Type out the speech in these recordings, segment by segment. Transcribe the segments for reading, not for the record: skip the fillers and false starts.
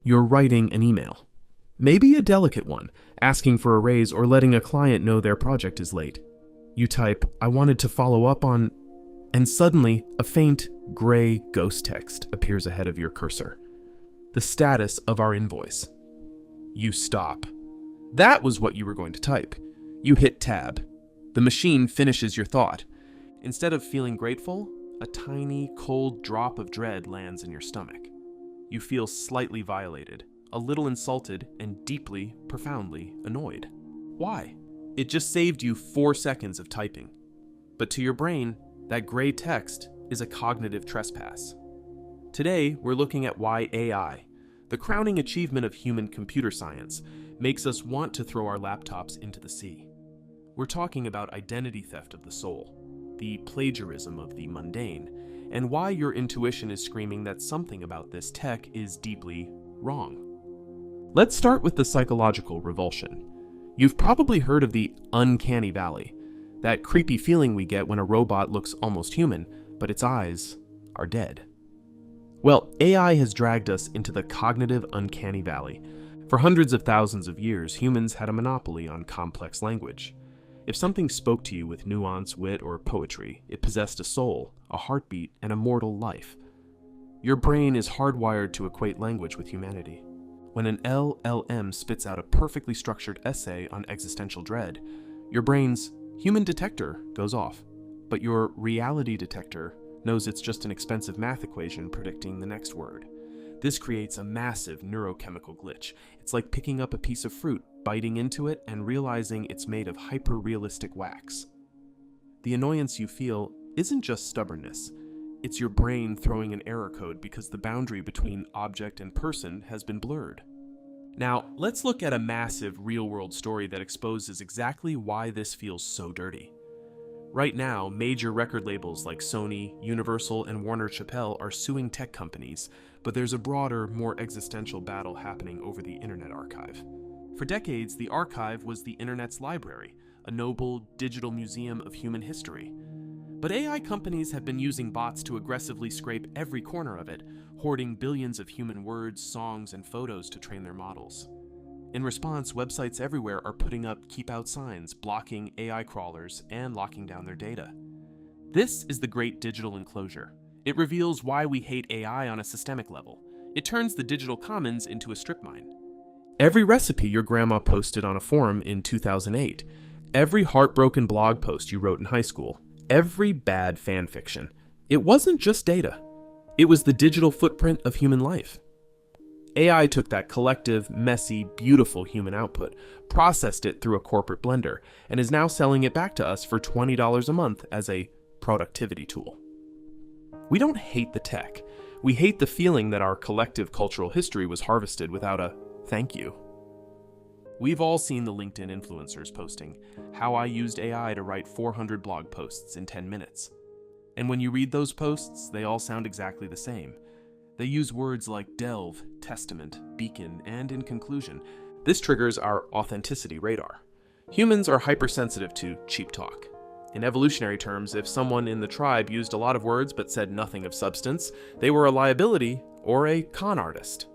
You're writing an email. Maybe a delicate one, asking for a raise or letting a client know their project is late. You type, "I wanted to follow up on," and suddenly a faint, gray ghost text appears ahead of your cursor. The status of our invoice. You stop. That was what you were going to type. You hit tab. The machine finishes your thought. Instead of feeling grateful, a tiny, cold drop of dread lands in your stomach. You feel slightly violated, a little insulted, and deeply, profoundly annoyed. Why? It just saved you 4 seconds of typing. But to your brain, that gray text is a cognitive trespass. Today, we're looking at why AI, the crowning achievement of human computer science, makes us want to throw our laptops into the sea. We're talking about identity theft of the soul, the plagiarism of the mundane, and why your intuition is screaming that something about this tech is deeply wrong. Let's start with the psychological revulsion. You've probably heard of the uncanny valley, that creepy feeling we get when a robot looks almost human, but its eyes are dead. Well, AI has dragged us into the cognitive uncanny valley. For hundreds of thousands of years, humans had a monopoly on complex language. If something spoke to you with nuance, wit, or poetry, it possessed a soul, a heartbeat, and a mortal life. Your brain is hardwired to equate language with humanity. When an LLM spits out a perfectly structured essay on existential dread, your brain's human detector goes off, but your reality detector knows it's just an expensive math equation predicting the next word. This creates a massive neurochemical glitch. It's like picking up a piece of fruit, biting into it, and realizing it's made of hyper-realistic wax. The annoyance you feel isn't just stubbornness. It's your brain throwing an error code because the boundary between object and person has been blurred. Now, let's look at a massive real-world story that exposes exactly why this feels so dirty. Right now, major record labels like Sony, Universal, and Warner Chappell are suing tech companies, but there's a broader, more existential battle happening over the Internet Archive. For decades, the archive was the Internet's library, a noble, digital museum of human history. But AI companies have been using bots to aggressively scrape every corner of it, hoarding billions of human words, songs, and photos to train their models. In response, websites everywhere are putting up keep out signs, blocking AI crawlers, and locking down their data. This is the great digital enclosure. It reveals why we hate AI on a systemic level. It turns the digital commons into a strip mine. Every recipe your grandma posted on a forum in 2008, every heartbroken blog post you wrote in high school, every bad fan fiction, it wasn't just data. It was the digital footprint of human life. AI took that collective, messy, beautiful human output, processed it through a corporate blender, and is now selling it back to us for $20 a month as a productivity tool. We don't hate the tech. We hate the feeling that our collective cultural history was harvested without a thank you. We've all seen the LinkedIn influencers posting how I used AI to write 400 blog posts in 10 minutes. And when you read those posts, they all sound exactly the same. They use words like delve, testament, beacon, and in conclusion. This triggers our authenticity radar. Humans are hypersensitive to cheap talk. In evolutionary terms, if someone in the tribe used a lot of words but said nothing of substance, they were a liability or a con artist.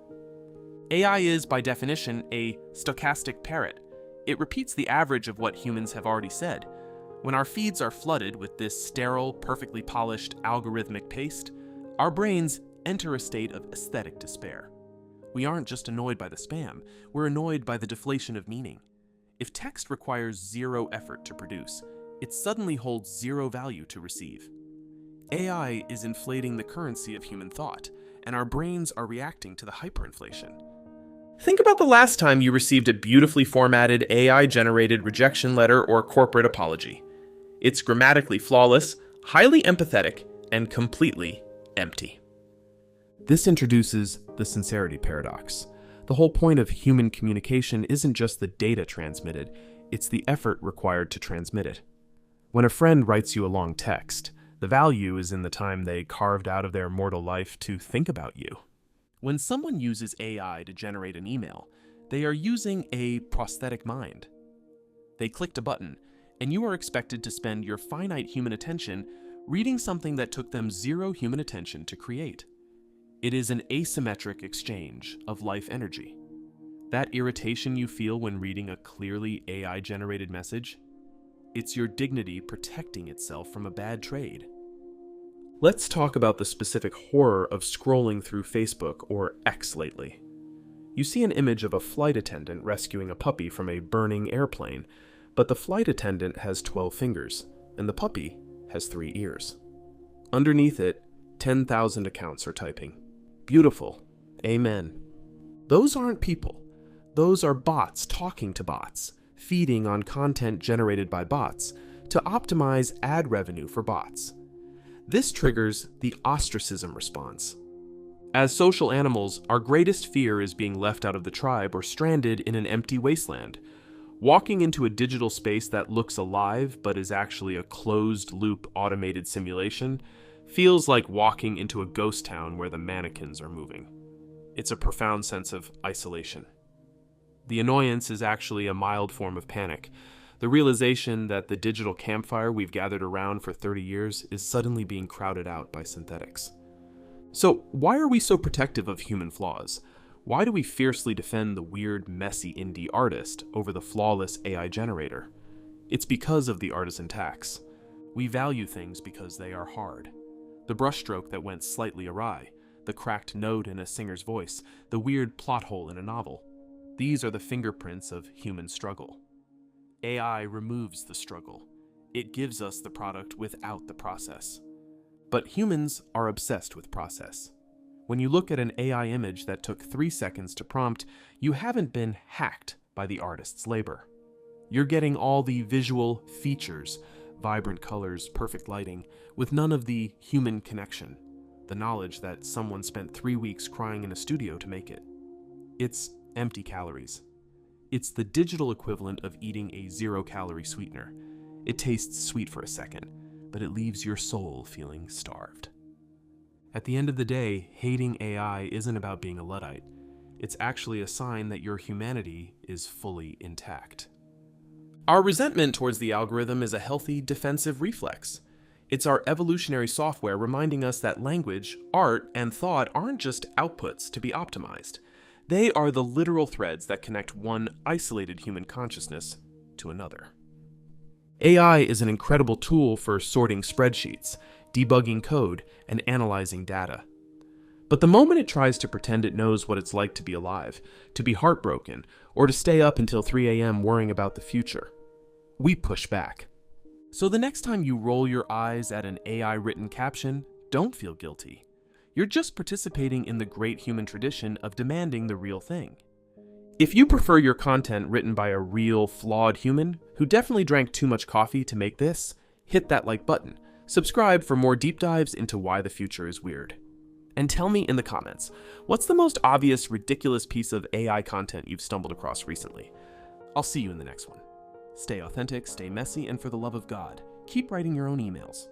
AI is, by definition, a stochastic parrot. It repeats the average of what humans have already said. When our feeds are flooded with this sterile, perfectly polished, algorithmic paste, our brains enter a state of aesthetic despair. We aren't just annoyed by the spam, we're annoyed by the deflation of meaning. If text requires zero effort to produce, it suddenly holds zero value to receive. AI is inflating the currency of human thought, and our brains are reacting to the hyperinflation. Think about the last time you received a beautifully formatted AI-generated rejection letter or corporate apology. It's grammatically flawless, highly empathetic, and completely empty. This introduces the sincerity paradox. The whole point of human communication isn't just the data transmitted, it's the effort required to transmit it. When a friend writes you a long text, the value is in the time they carved out of their mortal life to think about you. When someone uses AI to generate an email, they are using a prosthetic mind. They clicked a button, and you are expected to spend your finite human attention reading something that took them zero human attention to create. It is an asymmetric exchange of life energy. That irritation you feel when reading a clearly AI-generated message, it's your dignity protecting itself from a bad trade. Let's talk about the specific horror of scrolling through Facebook or X lately. You see an image of a flight attendant rescuing a puppy from a burning airplane, but the flight attendant has 12 fingers, and the puppy has 3 ears. Underneath it, 10,000 accounts are typing. Beautiful. Amen. Those aren't people. Those are bots talking to bots, feeding on content generated by bots to optimize ad revenue for bots. This triggers the ostracism response. As social animals, our greatest fear is being left out of the tribe or stranded in an empty wasteland. Walking into a digital space that looks alive but is actually a closed-loop automated simulation feels like walking into a ghost town where the mannequins are moving. It's a profound sense of isolation. The annoyance is actually a mild form of panic. The realization that the digital campfire we've gathered around for 30 years is suddenly being crowded out by synthetics. So, why are we so protective of human flaws? Why do we fiercely defend the weird, messy indie artist over the flawless AI generator? It's because of the artisan tax. We value things because they are hard. The brushstroke that went slightly awry, the cracked note in a singer's voice, the weird plot hole in a novel. These are the fingerprints of human struggle. AI removes the struggle. It gives us the product without the process. But humans are obsessed with process. When you look at an AI image that took 3 seconds to prompt, you haven't been hacked by the artist's labor. You're getting all the visual features, vibrant colors, perfect lighting, with none of the human connection, the knowledge that someone spent 3 weeks crying in a studio to make it. It's empty calories. It's the digital equivalent of eating a 0-calorie sweetener. It tastes sweet for a second, but it leaves your soul feeling starved. At the end of the day, hating AI isn't about being a Luddite. It's actually a sign that your humanity is fully intact. Our resentment towards the algorithm is a healthy defensive reflex. It's our evolutionary software reminding us that language, art, and thought aren't just outputs to be optimized. They are the literal threads that connect one isolated human consciousness to another. AI is an incredible tool for sorting spreadsheets, debugging code, and analyzing data. But the moment it tries to pretend it knows what it's like to be alive, to be heartbroken, or to stay up until 3 a.m. worrying about the future, we push back. So the next time you roll your eyes at an AI-written caption, don't feel guilty. You're just participating in the great human tradition of demanding the real thing. If you prefer your content written by a real, flawed human who definitely drank too much coffee to make this, hit that like button. Subscribe for more deep dives into why the future is weird. And tell me in the comments, what's the most obvious, ridiculous piece of AI content you've stumbled across recently? I'll see you in the next one. Stay authentic, stay messy, and for the love of God, keep writing your own emails.